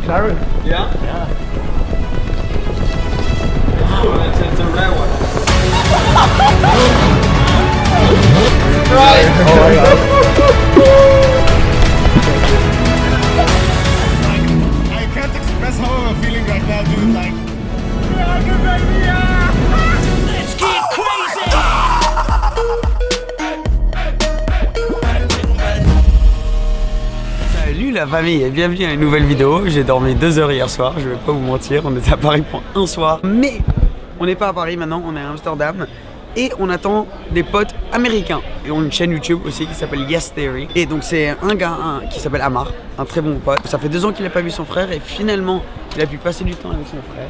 McLaren? Yeah? Yeah. Oh, it's a rare one. Right! Oh my god. I can't express how I'm feeling right now, dude. Like, Let's get crazy! Salut la famille et bienvenue à une nouvelle vidéo. J'ai dormi 2 heures hier soir, je vais pas vous mentir, on était à Paris pour un soir. Mais on n'est pas à Paris maintenant, on est à Amsterdam. Et on attend des potes américains. Et on a une chaîne YouTube aussi qui s'appelle Yes Theory. Et donc c'est un gars qui s'appelle Amar, un très bon pote. Ça fait 2 ans qu'il n'a pas vu son frère et finalement il a pu passer du temps avec son frère.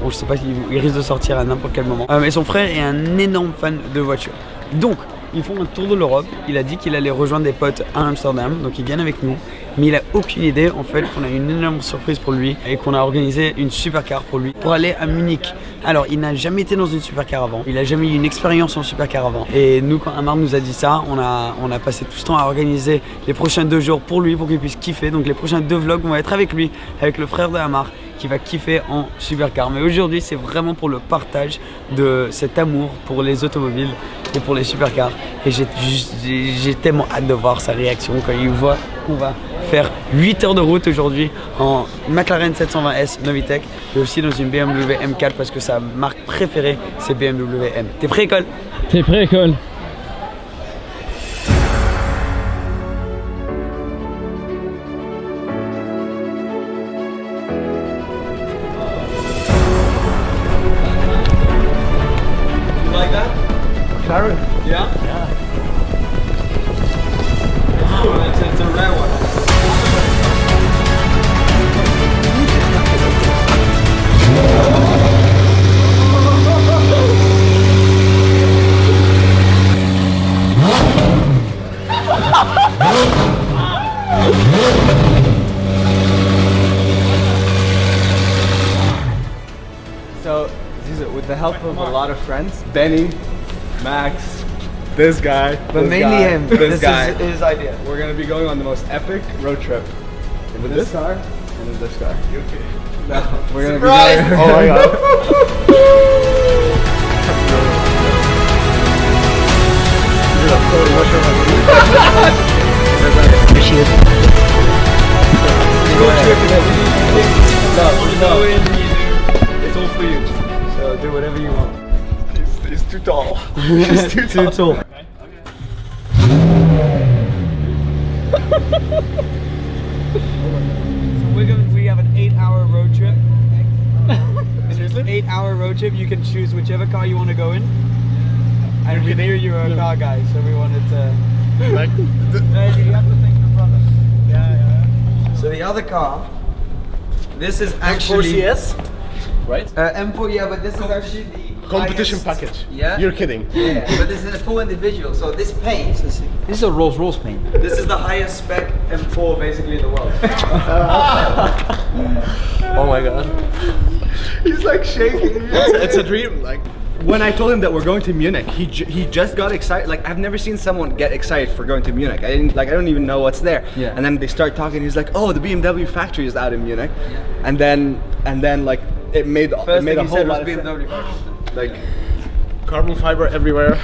On ne sait pas s'il risque de sortir à n'importe quel moment. Mais son frère est un énorme fan de voitures. Donc ils font un tour de l'Europe. Il a dit qu'il allait rejoindre des potes à Amsterdam, donc ils viennent avec nous. Mais il a aucune idée en fait qu'on a une énorme surprise pour lui et qu'on a organisé une supercar pour lui pour aller à Munich. Alors il n'a jamais été dans une supercar avant, il a jamais eu une expérience en supercar avant. Et nous quand Amar nous a dit ça, on a passé tout ce temps à organiser les prochains 2 jours pour lui pour qu'il puisse kiffer. Donc les prochains 2 vlogs on va être avec lui, avec le frère de Amar qui va kiffer en supercar. Mais aujourd'hui c'est vraiment pour le partage de cet amour pour les automobiles et pour les supercars. Et j'ai tellement hâte de voir sa réaction quand il voit qu'on va faire 8 heures de route aujourd'hui en McLaren 720S Novitec et aussi dans une BMW M4 parce que sa marque préférée c'est BMW M. T'es prêt, Cole? T'es prêt, Cole? You like that? McLaren? Yeah? Yeah. Oh, it's a rare one. So, with the help of a lot of friends, Benny, Max, this guy, But this mainly guy, him. this guy. is his idea. We're gonna be going on the most epic road trip with this car and with this car. No, we're gonna Surprise! be going. Oh my god. No, it's all for you. So do whatever you want. He's too tall. He's too tall. We have an 8-hour road trip. Seriously? 8-hour road trip. You can choose whichever car you want to go in. And we knew you were a car guy, so we wanted to. like, You have to thank your brother. Yeah. So the other car, this is actually CS, right? M4. Yeah, but this is actually the Competition highest- package. Yeah. You're kidding. Yeah, but this is a full individual. So this paint, This is a Rolls Royce paint. this is the highest spec M4 basically in the world. Oh my god. He's like shaking. It's a dream. Like, when I told him that we're going to Munich, he just got excited. Like, I've never seen someone get excited for going to Munich. I don't even know what's there. Yeah. And then they start talking. He's like, oh, the BMW factory is out in Munich. And then like it made First it made thing a he whole said was lot of sense. BMW. Like carbon fiber everywhere.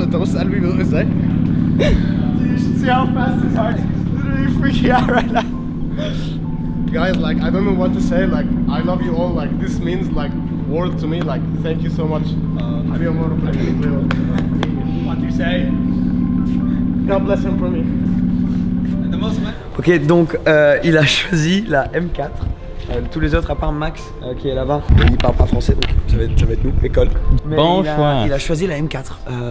انت بص قلبي بيدق ازاي. You should see how fast his heart is. He's literally freaking out right now. Guys, like, I don't know what to say. Like, I love you all. Like, this means like world to me. Like, thank you so much. What do you say? God bless him for me. Ok, donc il a choisi la M4. Tous les autres à part Max qui est là-bas, il parle pas français donc ça va être nous, école. Mais Bon il choix. il a choisi la M4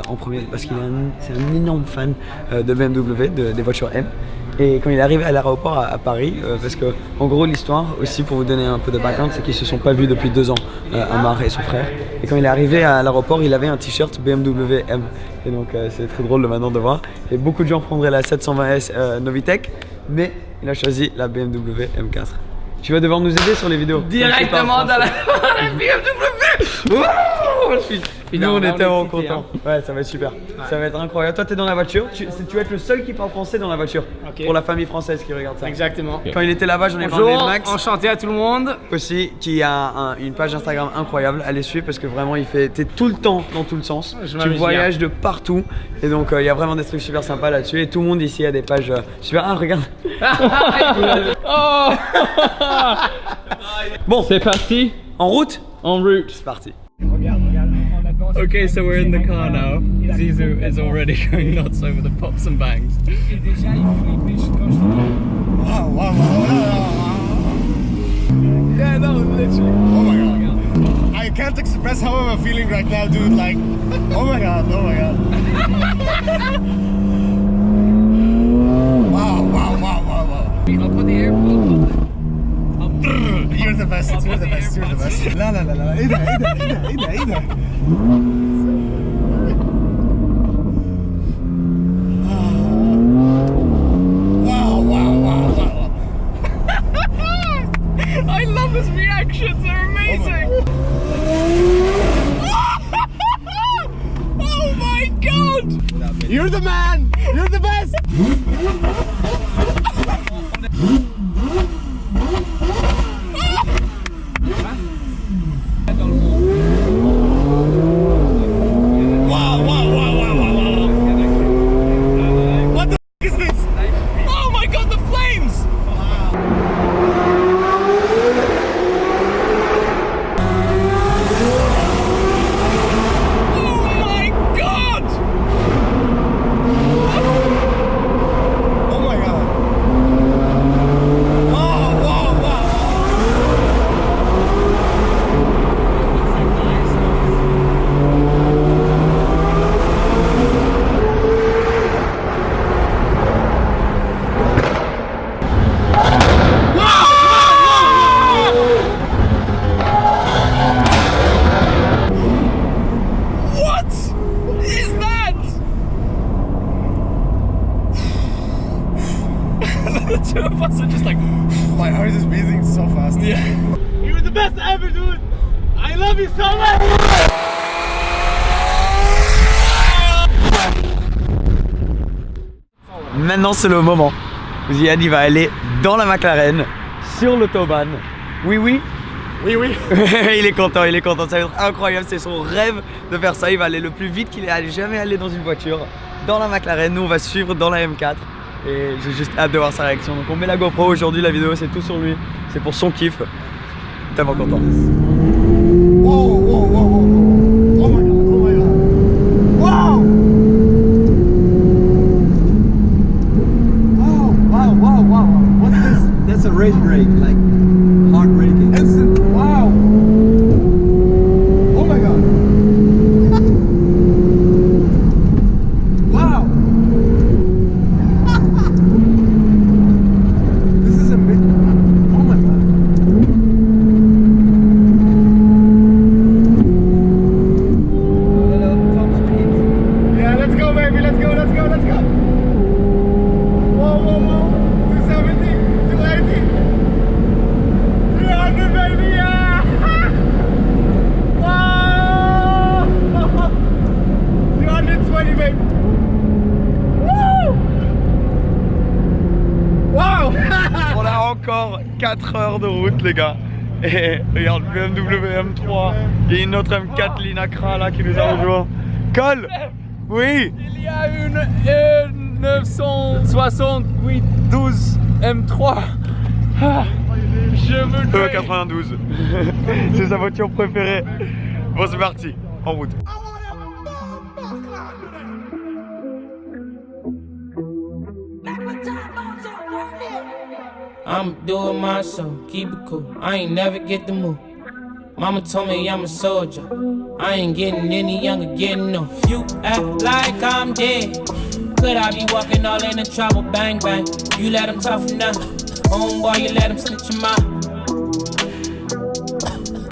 en premier parce qu'il c'est un énorme fan de BMW, des voitures M. Et quand il est arrivé à l'aéroport à Paris, parce que en gros l'histoire aussi pour vous donner un peu de background, c'est qu'ils se sont pas vus depuis 2 ans, Amar et son frère. Et quand il est arrivé à l'aéroport, il avait un t-shirt BMW M. Et donc c'est très drôle de maintenant de voir. Et beaucoup de gens prendraient la 720S Novitec, mais il a choisi la BMW M4. Tu vas devoir nous aider sur les vidéos. Directement dans la BMW. Nous on est tellement contents. Ouais, ça va être super. Ça va être incroyable. Toi, t'es dans la voiture. Tu vas être le seul qui parle français dans la voiture. Pour la famille française qui regarde ça. Exactement. Quand il était là-bas, j'en ai parlé Bonjour, Max. enchanté à tout le monde. Aussi, qui a une page Instagram incroyable. Allez suivre parce que vraiment, t'es tout le temps dans tout le sens. Tu voyages de partout. Et donc, il y a vraiment des trucs super sympas là-dessus. Et tout le monde ici a des pages super. Ah, regarde. Bon, C'est parti. en route. En route. C'est parti. Okay, so we're in the car now. Zizou is already going nuts over the pops and bangs. Yeah, no, literally. Oh my god. I can't express how I'm feeling right now, dude. Like, oh my god, oh my god. Wow. Up on the airport. You're the best, you're the best, you're the best. لا لا لا لا ايه ده ايه ده ايه ده ايه ده ايه ده Wow. I love his reactions, they're amazing. Oh my god! You're the man! You're the best! Wow. What the f is this? Oh my god, the flames! Oh my god! Oh my god. Wow. What is that? The two of us are just like, My heart is beating so fast. yeah. You're the best ever, dude! I love you so much! Maintenant, c'est le moment. Ziad, il va aller dans la McLaren, sur l'autobahn. Oui. Oui. il est content. Ça va être incroyable. C'est son rêve de faire ça. Il va aller le plus vite qu'il est jamais allé dans une voiture. Dans la McLaren. Nous, on va suivre dans la M4. Et j'ai juste hâte de voir sa réaction. Donc, on met la GoPro aujourd'hui. La vidéo, c'est tout sur lui. C'est pour son kiff. Tellement content. Whoa. Oh my god. Wow! Wow. What's this? That's a rage brake, like hard braking. Instant. Wow. Oh my god. Wow. This is a bit. Oh my god. Yeah, let's go, baby. Let's go. Whoa. 270, 280, 300, baby. Yeah. Wow. 220, baby. Woo. Wow. On a encore 4 heures de route, les gars. Et regarde, BMW M3. Il y a une autre M4 Linacra là qui nous a rejoint. Cole. Oui. Il y a une 968 12 M3. Ah, je veux tuer. 92. C'est sa voiture préférée. Bon, c'est parti. En route. I'm doing myself, keep it cool. I ain't never get the move. Mama told me I'm a soldier. I ain't getting any younger, getting no. You act like I'm dead. Could I be walking all in the trouble? Bang, bang. You let him toughen up. Homeboy, you let him snitch him out.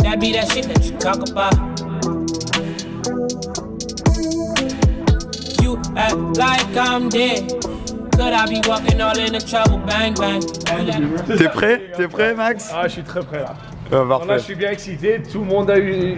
That be that shit that you talk about. You act like I'm dead. Could I be walking all in the trouble? Bang, bang. You let him T'es prêt? T'es prêt, Max? Ah, je suis très prêt là. Parfait. Là, je suis bien excité. Tout le monde a eu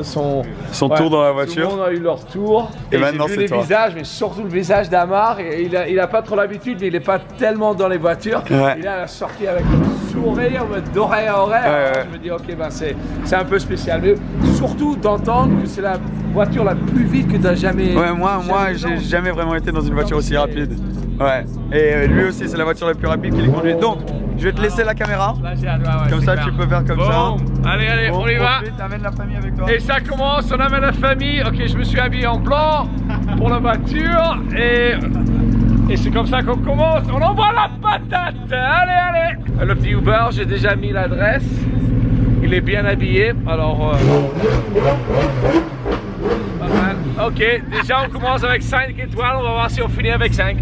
son tour dans la Tout voiture. le monde a eu leur tour. Et Et maintenant, j'ai vu c'est les toi. visages, mais surtout le visage d'Amar. Et il a pas trop l'habitude, mais il est pas tellement dans les voitures. Ouais. Et là, il a sorti avec un sourire d'oreille à oreille. Ouais, ouais. Alors, je me dis, ok, ben c'est un peu spécial. Mais surtout d'entendre que c'est la voiture la plus vite que tu as jamais. Ouais, moi jamais j'ai vu. jamais vraiment été dans une voiture aussi rapide. Ouais. Et lui aussi, c'est la voiture la plus rapide qu'il ait conduite. Donc, je vais te laisser la caméra. Là, j'ai hâte, ouais, Comme c'est ça, clair. tu peux faire comme ça. Bon, allez, Bon, on y va. profite, amène la famille avec toi. Et ça commence, on amène la famille. Ok, je me suis habillé en blanc pour la voiture. Et c'est comme ça qu'on commence. On envoie la patate. Allez. Le petit Uber, j'ai déjà mis l'adresse. Il est bien habillé. Alors, pas mal. Ok, déjà on commence avec 5 étoiles. On va voir si on finit avec 5.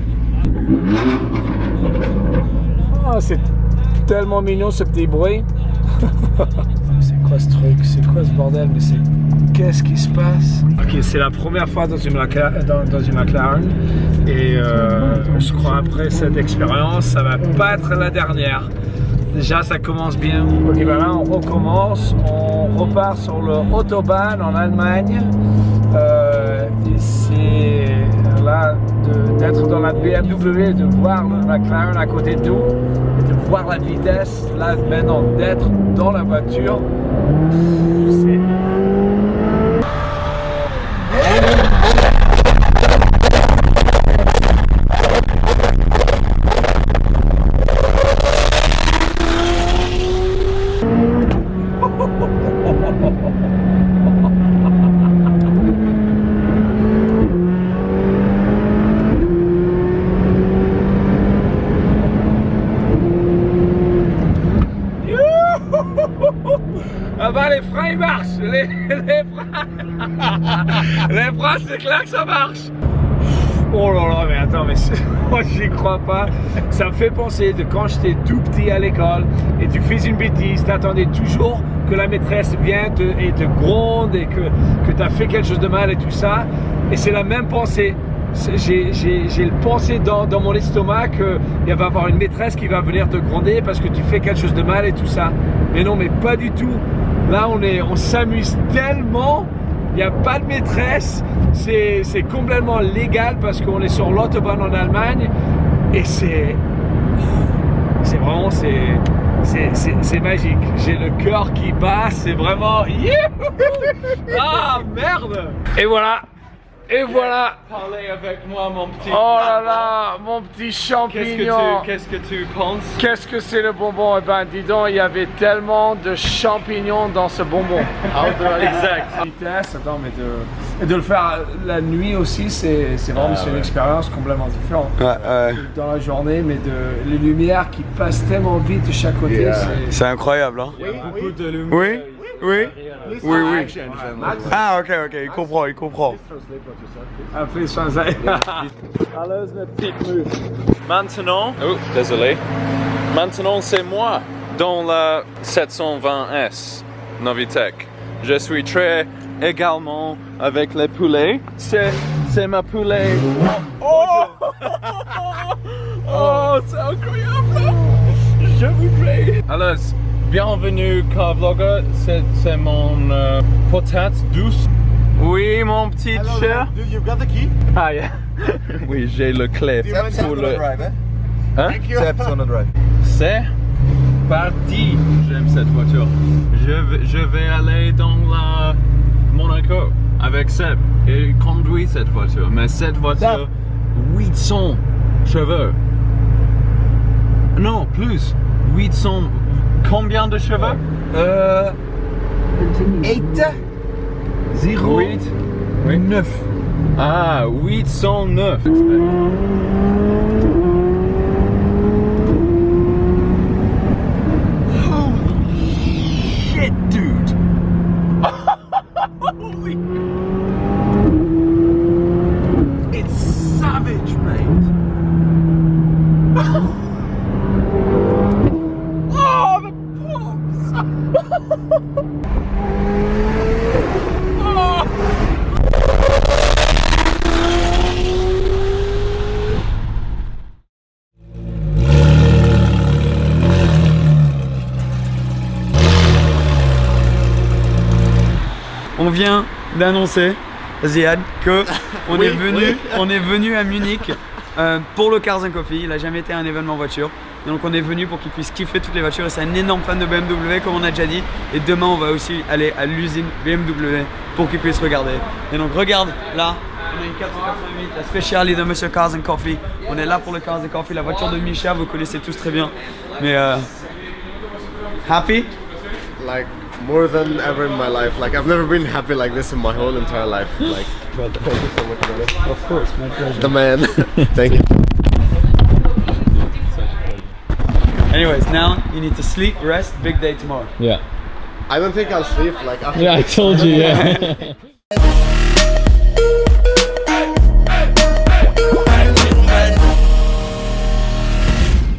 Oh, c'est tellement mignon ce petit bruit. C'est quoi ce truc? C'est quoi ce bordel? Mais c'est... Qu'est-ce qui se passe? Ok, c'est la première fois dans une McLaren. Et je crois après cette expérience, ça va pas être la dernière. Déjà, ça commence bien. Ok, ben là, on recommence. On repart sur le Autobahn en Allemagne. Et c'est là d'être dans la BMW et de voir le McLaren à côté de nous et de voir la vitesse. Là, maintenant, d'être dans la voiture. C'est... Ah bah les freins ils marchent, les freins, les freins c'est clair que ça marche. Oh là là, mais attends, mais moi j'y crois pas. Ça me fait penser de quand j'étais tout petit à l'école et tu fais une bêtise, t'attendais toujours que la maîtresse vienne et te gronde et que tu as fait quelque chose de mal et tout ça. Et c'est la même pensée. J'ai le pensée dans mon estomac qu'il va y avoir une maîtresse qui va venir te gronder parce que tu fais quelque chose de mal et tout ça. Mais non, mais pas du tout. Là, on s'amuse tellement. Il n'y a pas de maîtresse. C'est complètement légal parce qu'on est sur l'autobahn en Allemagne. Et c'est vraiment, c'est magique. J'ai le cœur qui bat. C'est vraiment... Ah, merde! Et voilà. Et voilà. Parlez avec moi, mon petit. Oh là là, mon petit champignon. Qu'est-ce que tu penses? Qu'est-ce que c'est le bonbon? Eh ben, dis donc, il y avait tellement de champignons dans ce bonbon. Exact. Vitesse, attends, mais de le faire la nuit aussi, c'est vraiment une expérience complètement différente. Ouais. Dans la journée, mais les lumières qui passent tellement vite de chaque côté, C'est incroyable, hein? Beaucoup de lumière. Oui. Ah, ok, il comprend. Appelez Shanzai. Alors, notre petite move. Maintenant, oh, désolé. Maintenant, c'est moi dans la 720S Novitec. Je suis très également avec les poulets. C'est ma poulet. Oh, c'est incroyable. Je voudrais. Alors, bienvenue Car Vlogger. C'est mon patate douce. Oui, mon petit cher. You've got the key? Ah, yeah. Oui, j'ai le clé pour le... Hein? C'est parti. J'aime cette voiture. Je vais aller dans la Monaco avec Seb et il conduit cette voiture. Mais cette voiture, 800 chevaux. Non, plus. 800. Combien de chevaux? 8 9. Ah, 809. Holy shit, dude. Holy. It's so savage, mate. Oh, the pumps. Oh. On vient d'annoncer, Ziad, que on est venu à Munich pour le Cars & Coffee. Il a jamais été à un événement voiture. Et donc on est venu pour qu'il puisse kiffer toutes les voitures. Et c'est un énorme fan de BMW, comme on a déjà dit. Et demain, on va aussi aller à l'usine BMW pour qu'il puisse regarder. Et donc regarde, là, on a une 488, la spéciale de Monsieur Cars & Coffee. On est là pour le Cars & Coffee, la voiture de Misha, vous connaissez tous très bien. Mais happy? Like more than ever in my life. Like I've never been happy like this in my whole entire life. Like thank you so much for this. Of course, my pleasure. The man. Thank you. Anyways, now you need to sleep, rest, big day tomorrow. Yeah. I don't think I'll sleep like after Yeah, I told you, yeah.